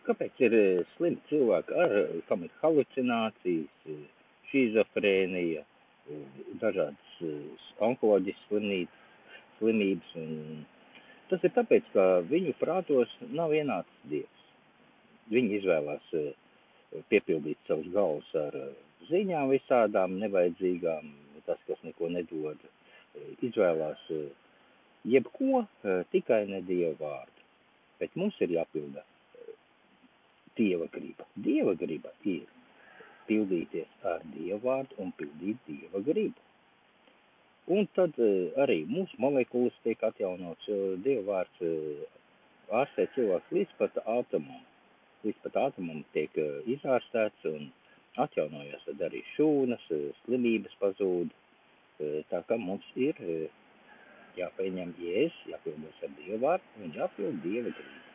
Kāpēc ir slimi cilvēki, kam ir halucinācijas, šizofrēnija, dažādas onkoloģiskas slimības? Tas ir tāpēc, ka viņu prātos nav ienācis Dievs. Viņi izvēlās piepildīt savus galvas ar ziņām visādām nevajadzīgām, tas, kas neko nedod. Izvēlās jebko, tikai ne Dieva vārdu. Bet mums ir jāpilda Dieva griba. Dieva griba ir pildīties ar Dieva vārdu un pildīt Dieva gribu. Un tad arī mūsu molekulas tiek atjaunots, Dieva vārds ārstē cilvēks līdz pat ātomam. Līdz pat ātomam tiek izārstēts un atjaunojas tad arī šūnas, slimības pazūd. Tā kā mums ir jāpieņem Jēzus, jāpildas ar Dieva vārdu un jāpild Dieva gribu.